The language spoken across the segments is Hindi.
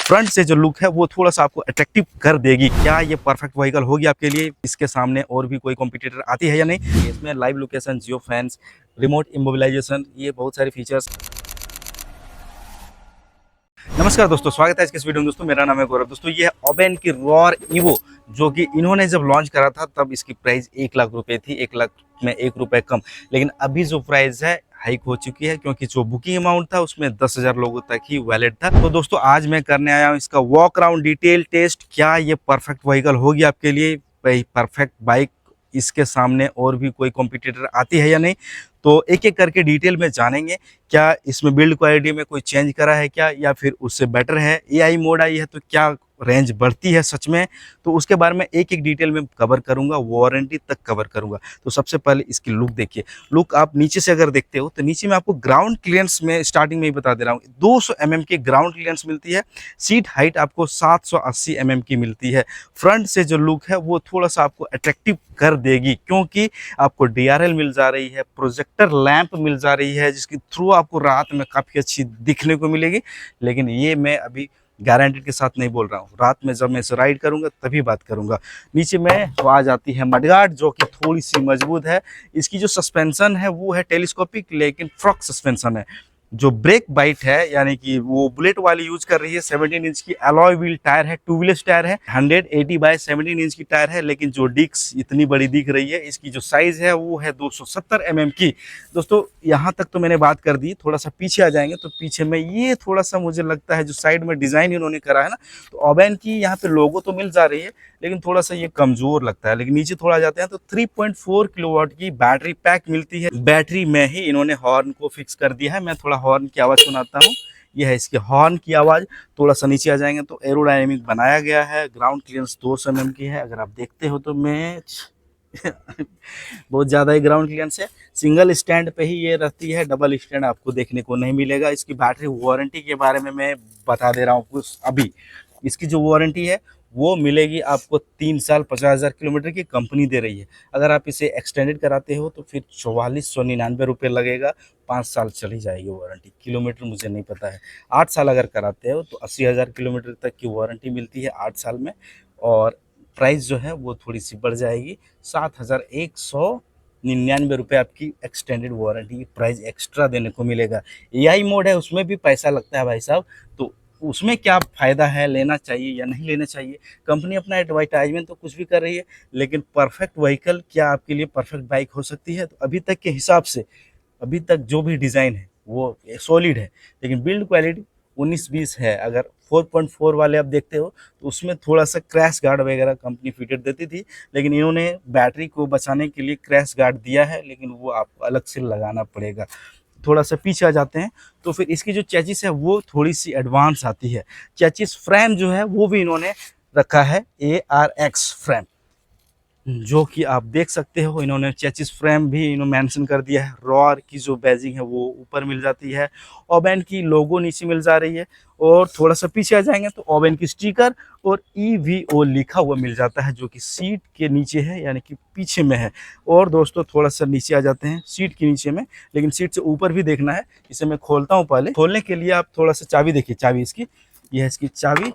फ्रंट से जो लुक है वो थोड़ा सा आपको अट्रैक्टिव कर देगी। क्या ये परफेक्ट व्हीकल होगी आपके लिए? इसके सामने और भी कोई कॉम्पिटिटर आती है या नहीं? इसमें लाइव लोकेशन, जियो फैंस, रिमोट इमोबिलाइजेशन, ये बहुत सारे फीचर्स। नमस्कार दोस्तों, स्वागत है आज के इस वीडियो में। दोस्तों मेरा नाम है गौरव। दोस्तों ये है ओबेन की रॉर ईवो, जो कि इन्होंने जब लॉन्च करा था तब इसकी प्राइस 1 लाख रुपए थी, 1 लाख में 1 रुपए कम। लेकिन अभी जो प्राइस है हाइक हो चुकी है, क्योंकि जो बुकिंग अमाउंट था उसमें 10,000 लोगों तक ही वैलिड था। तो दोस्तों आज मैं करने आया हूँ इसका वॉक अराउंड डिटेल टेस्ट। क्या ये परफेक्ट व्हीकल होगी आपके लिए? परफेक्ट बाइक, इसके सामने और भी कोई कॉम्पिटिटर आती है या नहीं? तो एक एक करके डिटेल में जानेंगे। क्या इसमें बिल्ड क्वालिटी में कोई चेंज करा है क्या, या फिर उससे बेटर है? एआई मोड आई है तो क्या रेंज बढ़ती है सच में? तो उसके बारे में एक एक डिटेल में कवर करूंगा, वारंटी तक कवर करूंगा। तो सबसे पहले इसकी लुक देखिए। लुक आप नीचे से अगर देखते हो तो नीचे में आपको ग्राउंड क्लियरेंस में स्टार्टिंग में ही बता दे रहा हूँ 200 mm की ग्राउंड क्लियरेंस मिलती है। सीट हाइट आपको 780 mm की मिलती है। फ्रंट से जो लुक है वो थोड़ा सा आपको अट्रैक्टिव कर देगी, क्योंकि आपको डीआरएल मिल जा रही है, प्रोजेक्टर लैंप मिल जा रही है, जिसके थ्रू आपको रात में काफ़ी अच्छी दिखने को मिलेगी। लेकिन ये मैं अभी गारंटी के साथ नहीं बोल रहा हूँ, रात में जब मैं इसे राइड करूंगा तभी बात करूंगा। नीचे में तो आ जाती है मडगार्ड, जो कि थोड़ी सी मजबूत है। इसकी जो सस्पेंशन है वो है टेलीस्कोपिक, लेकिन फ्रॉक सस्पेंशन है। जो ब्रेक बाइट है, यानी कि वो बुलेट वाली यूज कर रही है। 17 इंच की अलॉय व्हील टायर है, टू व्हीलर्स टायर है, 180 बाय 17 इंच की टायर है। लेकिन जो डिस्क इतनी बड़ी दिख रही है, इसकी जो साइज है वो है 270 mm की। दोस्तों यहाँ तक तो मैंने बात कर दी। थोड़ा सा पीछे आ जाएंगे तो पीछे में ये थोड़ा सा मुझे लगता है जो साइड में डिजाइन इन्होंने करा है ना, तो ओबेन की यहाँ पे लोगो तो मिल जा रही है, लेकिन थोड़ा सा ये कमजोर लगता है। लेकिन नीचे थोड़ा जाते हैं तो 3.4 किलोवाट की बैटरी पैक मिलती है। बैटरी में ही इन्होंने हॉर्न को फिक्स कर दिया है। मैं थोड़ा हॉर्न की आवाज़ सुनाता हूँ। ये है इसके हॉर्न की आवाज़। थोड़ा सा नीचे आ जाएंगे तो एरोडायनेमिक बनाया गया है। ग्राउंड क्लियरेंस 200 mm की है। अगर आप देखते हो तो मैं बहुत ज़्यादा ही ग्राउंड क्लियरेंस है। सिंगल स्टैंड पे ही ये रहती है, डबल स्टैंड आपको देखने को नहीं मिलेगा। इसकी बैटरी वारंटी के बारे में मैं बता दे रहा हूँ कुछ अभी। इसकी जो वारंटी है वो मिलेगी आपको 3 साल 50,000 किलोमीटर की कंपनी दे रही है। अगर आप इसे एक्सटेंडेड कराते हो तो फिर 4499 रुपये लगेगा। 5 साल चली जाएगी वारंटी। किलोमीटर मुझे नहीं पता है। 8 साल अगर कराते हो तो 80,000 किलोमीटर तक की वारंटी मिलती है 8 साल में। और प्राइस जो है वो थोड़ी सी बढ़ जाएगी, 7,199 रुपये आपकी एक्सटेंडेड वारंटी की प्राइस एक्स्ट्रा देने को मिलेगा। एआई मोड है, उसमें भी पैसा लगता है भाई साहब। तो उसमें क्या फ़ायदा है, लेना चाहिए या नहीं लेना चाहिए? कंपनी अपना एडवर्टाइजमेंट तो कुछ भी कर रही है, लेकिन परफेक्ट व्हीकल क्या आपके लिए परफेक्ट बाइक हो सकती है? तो अभी तक के हिसाब से अभी तक जो भी डिज़ाइन है वो सॉलिड है, लेकिन बिल्ड क्वालिटी 19-20 है। अगर 4.4 वाले आप देखते हो तो उसमें थोड़ा सा क्रैश गार्ड वगैरह कंपनी फिटेड देती थी, लेकिन इन्होंने बैटरी को बचाने के लिए क्रैश गार्ड दिया है, लेकिन वो आपको अलग से लगाना पड़ेगा। थोड़ा सा पीछे आ जाते हैं तो फिर इसकी जो चेचिस है वो थोड़ी सी एडवांस आती है। चेचिस फ्रेम जो है वो भी इन्होंने रखा है ARX फ्रेम, जो कि आप देख सकते हो। इन्होंने चेचिस फ्रेम भी इन्होंने मेंशन कर दिया है। रॉर की जो बैजिंग है वो ऊपर मिल जाती है। ओबेन की लोगो नीचे मिल जा रही है। और थोड़ा सा पीछे आ जाएंगे तो ओबेन की स्टिकर और EVO लिखा हुआ मिल जाता है, जो कि सीट के नीचे है, यानी कि पीछे में है। और दोस्तों थोड़ा सा नीचे आ जाते हैं सीट के नीचे में, लेकिन सीट से ऊपर भी देखना है। इसे मैं खोलता हूँ। पहले खोलने के लिए आप थोड़ा सा चाबी देखिए। चाबी इसकी, ये है इसकी चाबी,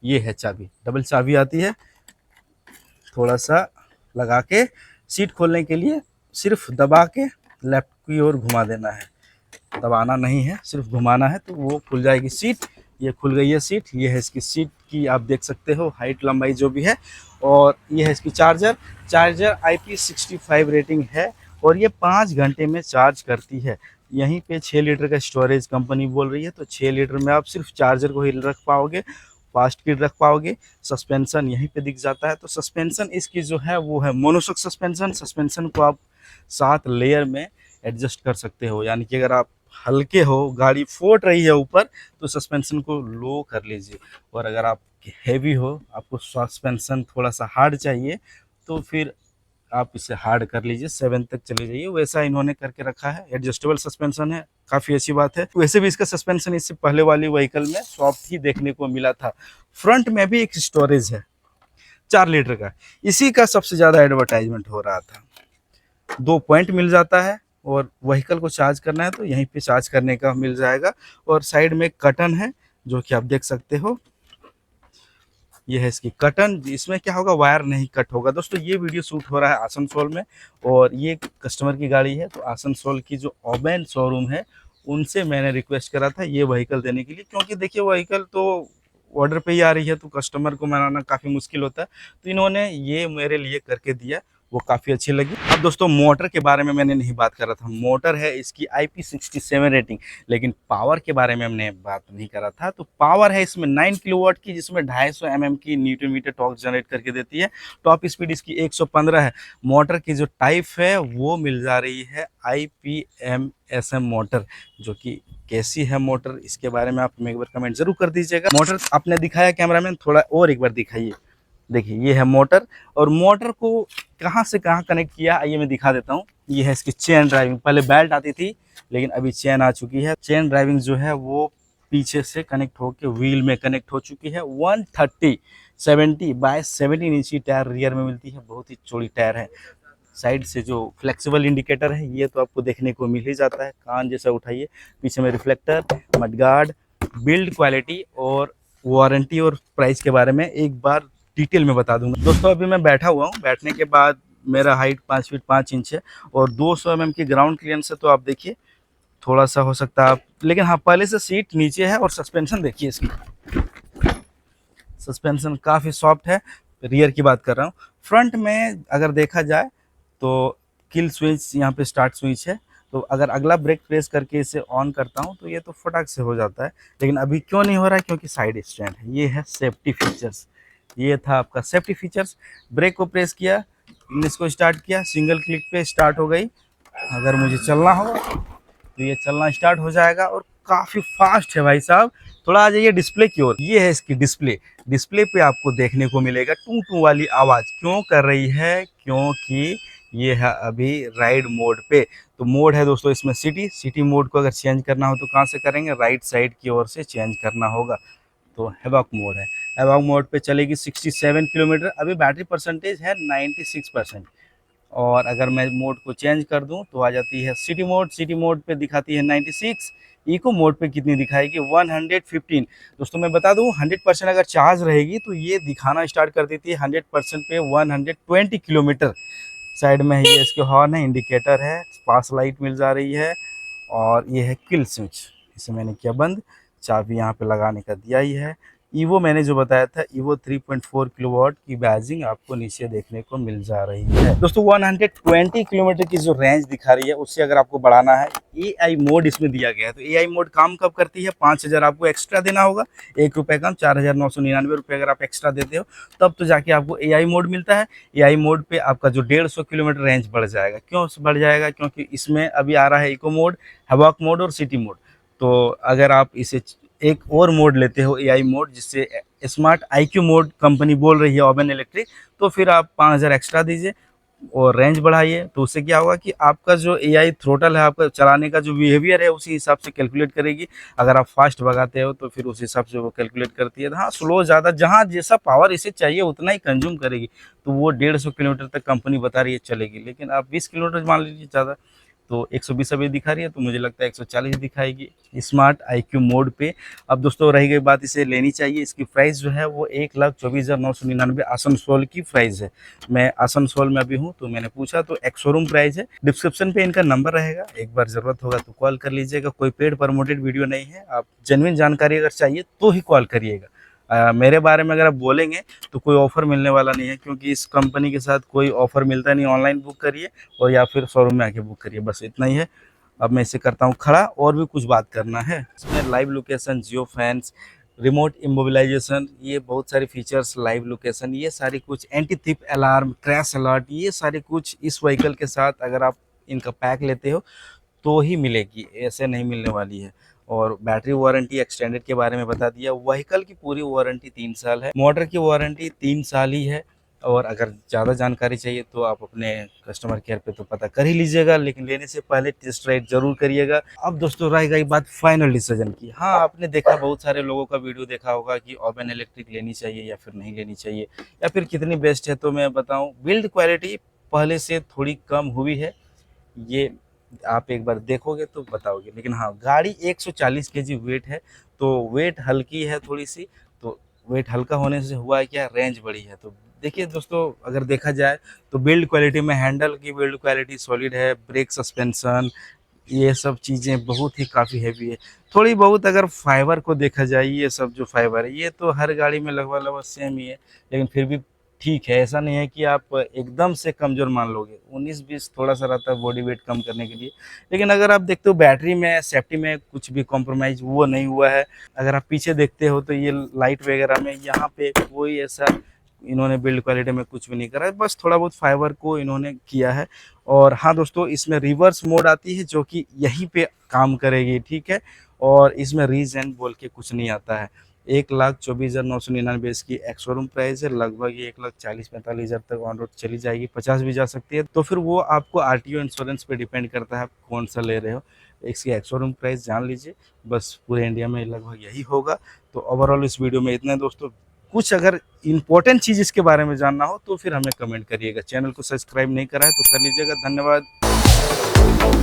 ये है चाबी, डबल चाबी आती है। थोड़ा सा लगा के सीट खोलने के लिए सिर्फ दबा के लेफ्ट की ओर घुमा देना है। दबाना नहीं है, सिर्फ घुमाना है तो वो खुल जाएगी सीट। ये खुल गई है सीट। ये है इसकी सीट की, आप देख सकते हो हाइट लंबाई जो भी है। और ये है इसकी चार्जर। चार्जर IP65 रेटिंग है और ये 5 घंटे में चार्ज करती है। यहीं पे 6 लीटर का स्टोरेज कंपनी बोल रही है, तो 6 लीटर में आप सिर्फ चार्जर को ही रख पाओगे, फास्ट किट रख पाओगे। सस्पेंशन यहीं पे दिख जाता है। तो सस्पेंशन इसकी जो है वो है मोनोशॉक सस्पेंशन। सस्पेंशन को आप 7 लेयर में एडजस्ट कर सकते हो, यानी कि अगर आप हल्के हो, गाड़ी फोट रही है ऊपर, तो सस्पेंशन को लो कर लीजिए। और अगर आप हैवी हो, आपको सस्पेंशन थोड़ा सा हार्ड चाहिए, तो फिर आप इसे हार्ड कर लीजिए, 7 तक चले जाइए। वैसा इन्होंने करके रखा है। एडजस्टेबल सस्पेंशन है, काफ़ी अच्छी बात है। वैसे भी इसका सस्पेंशन इससे पहले वाली व्हीकल में सॉफ्ट ही देखने को मिला था। फ्रंट में भी एक स्टोरेज है 4 लीटर का, इसी का सबसे ज़्यादा एडवर्टाइजमेंट हो रहा था। 2 पॉइंट मिल जाता है, और व्हीकल को चार्ज करना है तो यहीं पे चार्ज करने का मिल जाएगा। और साइड में कर्टन है, जो कि आप देख सकते हो। ये है इसकी कटन, इसमें क्या होगा, वायर नहीं कट होगा। दोस्तों ये वीडियो शूट हो रहा है आसनसोल में, और ये कस्टमर की गाड़ी है। तो आसनसोल की जो ओबेन शोरूम है उनसे मैंने रिक्वेस्ट करा था ये व्हीकल देने के लिए, क्योंकि देखिए व्हीकल तो ऑर्डर पे ही आ रही है तो कस्टमर को मनाना काफ़ी मुश्किल होता है। तो इन्होंने ये मेरे लिए करके दिया, वो काफ़ी अच्छी लगी। अब दोस्तों मोटर के बारे में मैंने नहीं बात कर रहा था। मोटर है इसकी IP67 रेटिंग, लेकिन पावर के बारे में हमने बात नहीं करा था। तो पावर है इसमें 9 किलोवाट की, जिसमें 250 mm की न्यूटन मीटर टॉर्क जनरेट करके देती है। टॉप स्पीड इसकी 115 है। मोटर की जो टाइप है वो मिल जा रही है IPMSM मोटर, जो कि कैसी है मोटर, इसके बारे में आप हमें एक बार कमेंट जरूर कर दीजिएगा। मोटर आपने दिखाया कैमरामैन, थोड़ा और एक बार दिखाइए। देखिए ये है मोटर, और मोटर को कहाँ से कहाँ कनेक्ट किया आइए मैं दिखा देता हूँ। ये है इसकी चेन ड्राइविंग, पहले बेल्ट आती थी लेकिन अभी चेन आ चुकी है। चेन ड्राइविंग जो है वो पीछे से कनेक्ट होकर व्हील में कनेक्ट हो चुकी है। 130/17 इंची टायर रियर में मिलती है, बहुत ही चौड़ी टायर है। साइड से जो फ्लेक्सिबल इंडिकेटर है ये तो आपको देखने को मिल ही जाता है, कान जैसा उठाइए। पीछे में रिफ्लेक्टर, मडगार्ड, बिल्ड क्वालिटी और वारंटी और प्राइस के बारे में एक बार डिटेल में बता दूंगा। दोस्तों अभी मैं बैठा हुआ हूँ, बैठने के बाद मेरा हाइट 5 फीट 5 इंच है और 200 mm की ग्राउंड क्लियरेंस है। तो आप देखिए थोड़ा सा हो सकता है आप, लेकिन हाँ पहले से सीट नीचे है। और सस्पेंशन देखिए इसकी, सस्पेंशन काफ़ी सॉफ्ट है। रियर की बात कर रहा हूँ। फ्रंट में अगर देखा जाए तो किल स्विच यहाँ पे स्टार्ट स्विच है। तो अगर अगला ब्रेक प्रेस करके इसे ऑन करता हूँ तो ये तो फटाक से हो जाता है, लेकिन अभी क्यों नहीं हो रहा है, क्योंकि साइड स्टैंड है। ये है सेफ्टी फीचर्स, ये था आपका सेफ्टी फीचर्स। ब्रेक को प्रेस किया, इसको स्टार्ट किया, सिंगल क्लिक पे स्टार्ट हो गई। अगर मुझे चलना हो तो ये चलना स्टार्ट हो जाएगा, और काफ़ी फास्ट है भाई साहब। थोड़ा आ जाइए डिस्प्ले की ओर। ये है इसकी डिस्प्ले, डिस्प्ले पे आपको देखने को मिलेगा टू टू वाली आवाज़ क्यों कर रही है, क्योंकि ये है अभी राइड मोड पे। तो मोड है दोस्तों इसमें सिटी, सिटी मोड को अगर चेंज करना हो तो कहाँ से करेंगे, राइट साइड की ओर से चेंज करना होगा। तो हैवॉक मोड है, हैवॉक मोड पे चलेगी 67 किलोमीटर। अभी बैटरी परसेंटेज है 96%। और अगर मैं मोड को चेंज कर दूं तो आ जाती है सिटी मोड, सिटी मोड पे दिखाती है 96। इको मोड पे कितनी दिखाएगी, 115। दोस्तों मैं बता दूं 100% अगर चार्ज रहेगी तो ये दिखाना स्टार्ट कर देती है 100% पे 120 किलोमीटर। साइड में है ये इसके हॉर्न है, इंडिकेटर है, पास लाइट मिल जा रही है। और ये है किल स्विच, इसे मैंने किया बंद। चाबी यहाँ पे लगाने का दिया ही है। ईवो मैंने जो बताया था, ईवो 3.4 किलोवाट की बैजिंग आपको नीचे देखने को मिल जा रही है। दोस्तों 120 किलोमीटर की जो रेंज दिखा रही है उससे अगर आपको बढ़ाना है, एआई मोड इसमें दिया गया है। तो एआई मोड काम कब करती है, 5,000 आपको एक्स्ट्रा देना होगा, ₹1 कम, 4,999 अगर आप एक्स्ट्रा देते हो तब तो जाके आपको एआई मोड मिलता है। एआई मोड पे आपका जो 150 किलोमीटर रेंज बढ़ जाएगा। क्यों बढ़ जाएगा, क्योंकि इसमें अभी आ रहा है इको मोड, हैवॉक मोड और सिटी मोड। तो अगर आप इसे एक और मोड लेते हो एआई मोड, जिससे स्मार्ट आईक्यू मोड कंपनी बोल रही है ओबेन इलेक्ट्रिक, तो फिर आप 5,000 एक्स्ट्रा दीजिए और रेंज बढ़ाइए। तो उससे क्या होगा कि आपका जो एआई थ्रोटल है, आपका चलाने का जो बिहेवियर है उसी हिसाब से कैलकुलेट करेगी। अगर आप फास्ट भगाते हो तो फिर उस हिसाब से वो कैलकुलेट करती है। हाँ स्लो ज़्यादा, जहाँ जैसा पावर इसे चाहिए उतना ही कंज्यूम करेगी। तो वो 150 किलोमीटर तक कंपनी बता रही है चलेगी, लेकिन आप 20 किलोमीटर मान लीजिए ज़्यादा, तो 120 अभी दिखा रही है, तो मुझे लगता है 140 दिखाएगी स्मार्ट आईक्यू मोड पे। अब दोस्तों रही गई बात इसे लेनी चाहिए, इसकी प्राइस जो है वो 1,24,999 आसनसोल की प्राइस है। मैं आसनसोल में अभी हूँ तो मैंने पूछा, तो एक शोरूम प्राइस है। डिस्क्रिप्शन पे इनका नंबर रहेगा, एक बार ज़रूरत होगा तो कॉल कर लीजिएगा। कोई पेड प्रमोटेड वीडियो नहीं है, आप जेन्युइन जानकारी अगर चाहिए तो ही कॉल करिएगा। मेरे बारे में अगर आप बोलेंगे तो कोई ऑफ़र मिलने वाला नहीं है, क्योंकि इस कंपनी के साथ कोई ऑफ़र मिलता नहीं। ऑनलाइन बुक करिए और या फिर शोरूम में आके बुक करिए, बस इतना ही है। अब मैं इसे करता हूँ खड़ा, और भी कुछ बात करना है। इसमें लाइव लोकेशन, जियो फैंस, रिमोट इमोबिलाइजेशन, ये बहुत सारे फीचर्स, लाइव लोकेशन, ये सारी कुछ, एंटी थिप अलार्म, क्रैश अलर्ट, ये सारे कुछ इस व्हीकल के साथ अगर आप इनका पैक लेते हो तो ही मिलेगी, ऐसे नहीं मिलने वाली है। और बैटरी वारंटी एक्सटेंडेड के बारे में बता दिया। व्हीकल की पूरी वारंटी 3 साल है, मोटर की वारंटी 3 साल ही है। और अगर ज़्यादा जानकारी चाहिए तो आप अपने कस्टमर केयर पे तो पता कर ही लीजिएगा, लेकिन लेने से पहले टेस्ट राइड जरूर करिएगा। अब दोस्तों रह गई बात फाइनल डिसीजन की। हाँ आपने देखा, बहुत सारे लोगों का वीडियो देखा होगा कि ओबेन इलेक्ट्रिक लेनी चाहिए या फिर नहीं लेनी चाहिए, या फिर कितनी बेस्ट है। तो मैं बताऊँ, बिल्ड क्वालिटी पहले से थोड़ी कम हुई है। ये आप एक बार देखोगे तो बताओगे। लेकिन हाँ, गाड़ी 140 केजी वेट है, तो वेट हल्की है थोड़ी सी। तो वेट हल्का होने से हुआ है क्या, रेंज बढ़ी है। तो देखिए दोस्तों, अगर देखा जाए तो बिल्ड क्वालिटी में, हैंडल की बिल्ड क्वालिटी सॉलिड है, ब्रेक सस्पेंशन ये सब चीज़ें बहुत ही काफ़ी हैवी है। थोड़ी बहुत अगर फाइबर को देखा जाए, ये सब जो फाइबर है ये तो हर गाड़ी में लगभग लगभग सेम ही है, लेकिन फिर भी ठीक है। ऐसा नहीं है कि आप एकदम से कमज़ोर मान लोगे। 19-20 थोड़ा सा रहता है बॉडी वेट कम करने के लिए। लेकिन अगर आप देखते हो बैटरी में, सेफ्टी में कुछ भी कॉम्प्रोमाइज़ वो नहीं हुआ है। अगर आप पीछे देखते हो तो ये लाइट वगैरह में यहाँ पे कोई ऐसा इन्होंने बिल्ड क्वालिटी में कुछ भी नहीं करा है, बस थोड़ा बहुत फाइबर को इन्होंने किया है। और हाँ दोस्तों, इसमें रिवर्स मोड आती है जो कि यहीं पे काम करेगी, ठीक है। और इसमें रीज एंड बोल के कुछ नहीं आता है। 1,24,999 इसकी एक्स शोरूम प्राइस है। लगभग ये 1,40,45,000 तक ऑन रोड चली जाएगी, 50 भी जा सकती है। तो फिर वो आपको आरटीओ इंश्योरेंस पे डिपेंड करता है आप कौन सा ले रहे हो। इसकी एक्स शोरूम प्राइस जान लीजिए। बस पूरे इंडिया में लगभग यही होगा। तो ओवरऑल इस वीडियो में इतना है दोस्तों। कुछ अगर इंपॉर्टेंट चीज़ इसके बारे में जानना हो तो फिर हमें कमेंट करिएगा। चैनल को सब्सक्राइब नहीं करा है तो कर लीजिएगा। धन्यवाद।